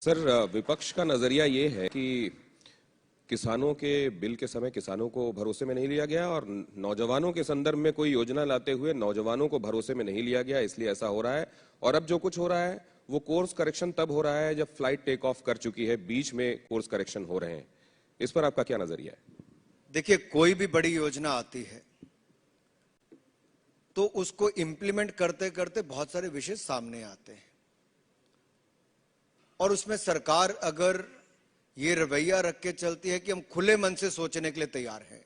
Sir, विपक्ष का नजरिया ये है कि किसानों के बिल के समय किसानों को भरोसे में नहीं लिया गया और नौजवानों के संदर्भ में कोई योजना लाते हुए नौजवानों को भरोसे में नहीं लिया गया, इसलिए ऐसा हो रहा है। और अब जो कुछ हो रहा है वो कोर्स करेक्शन तब हो रहा है जब फ्लाइट टेक ऑफ कर चुकी है, बीच में कोर्स करेक्शन हो रहे हैं। इस पर आपका क्या नजरिया है? देखिए, कोई भी बड़ी योजना आती है तो उसको इंप्लीमेंट करते करते बहुत सारे विषय सामने आते हैं और उसमें सरकार अगर ये रवैया रख के चलती है कि हम खुले मन से सोचने के लिए तैयार हैं,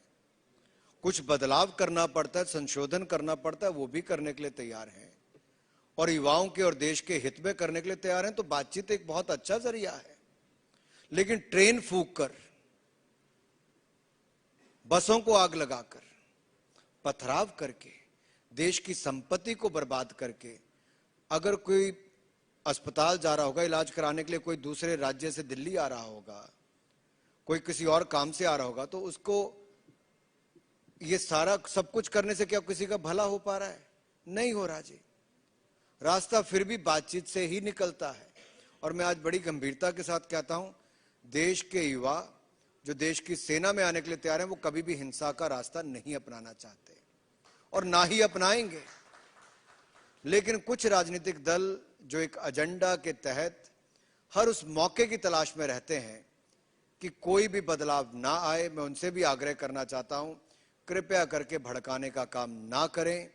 कुछ बदलाव करना पड़ता है, संशोधन करना पड़ता है, वो भी करने के लिए तैयार हैं और युवाओं के और देश के हित में करने के लिए तैयार हैं, तो बातचीत एक बहुत अच्छा जरिया है। लेकिन ट्रेन फूंक कर, बसों को आग लगाकर, पथराव करके, देश की संपत्ति को बर्बाद करके, अगर कोई अस्पताल जा रहा होगा इलाज कराने के लिए, कोई दूसरे राज्य से दिल्ली आ रहा होगा, कोई किसी और काम से आ रहा होगा, तो उसको ये सारा सब कुछ करने से क्या किसी का भला हो पा रहा है? नहीं हो रहा जी। रास्ता फिर भी बातचीत से ही निकलता है। और मैं आज बड़ी गंभीरता के साथ कहता हूं, देश के युवा जो देश की सेना में आने के लिए तैयार हैं, वो कभी भी हिंसा का रास्ता नहीं अपनाना चाहते और ना ही अपनाएंगे। लेकिन कुछ राजनीतिक दल जो एक एजेंडा के तहत हर उस मौके की तलाश में रहते हैं कि कोई भी बदलाव ना आए, मैं उनसे भी आग्रह करना चाहता हूं, कृपया करके भड़काने का काम ना करें।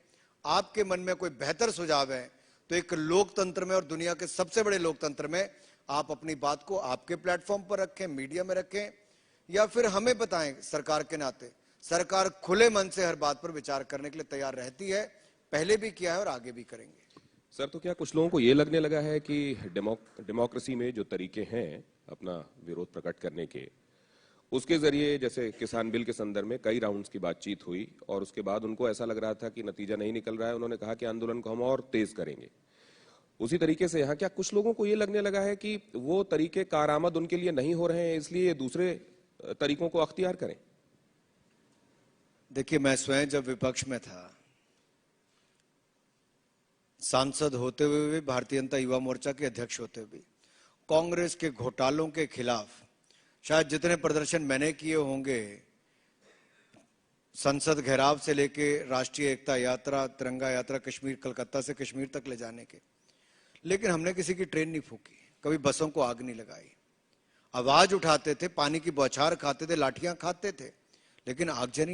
आपके मन में कोई बेहतर सुझाव है तो एक लोकतंत्र में और दुनिया के सबसे बड़े लोकतंत्र में आप अपनी बात को आपके प्लेटफॉर्म पर रखें, मीडिया में रखें, या फिर हमें बताएं। सरकार के नाते सरकार खुले मन से हर बात पर विचार करने के लिए तैयार रहती है, पहले भी किया है और आगे भी करेंगे। सर, तो क्या कुछ लोगों को ये लगने लगा है कि डेमोक्रेसी में जो तरीके हैं अपना विरोध प्रकट करने के, उसके जरिए जैसे किसान बिल के संदर्भ में कई राउंड्स की बातचीत हुई और उसके बाद उनको ऐसा लग रहा था कि नतीजा नहीं निकल रहा है, उन्होंने कहा कि आंदोलन को हम और तेज करेंगे। उसी तरीके से यहाँ क्या कुछ लोगों को ये लगने लगा है कि वो तरीके कारआमद उनके लिए नहीं हो रहे हैं, इसलिए दूसरे तरीकों को अख्तियार करें? देखिए, मैं स्वयं जब विपक्ष में था, सांसद होते हुए भी, भारतीय जनता युवा मोर्चा के अध्यक्ष होते हुए भी, कांग्रेस के घोटालों के खिलाफ शायद जितने प्रदर्शन मैंने किए होंगे, संसद घेराव से लेके राष्ट्रीय एकता यात्रा, तिरंगा यात्रा, कश्मीर कलकत्ता से कश्मीर तक ले जाने के, लेकिन हमने किसी की ट्रेन नहीं फूकी, कभी बसों को आग नहीं लगाई। आवाज उठाते थे, पानी की बौछार खाते थे, लाठियां खाते थे, लेकिन आगजनी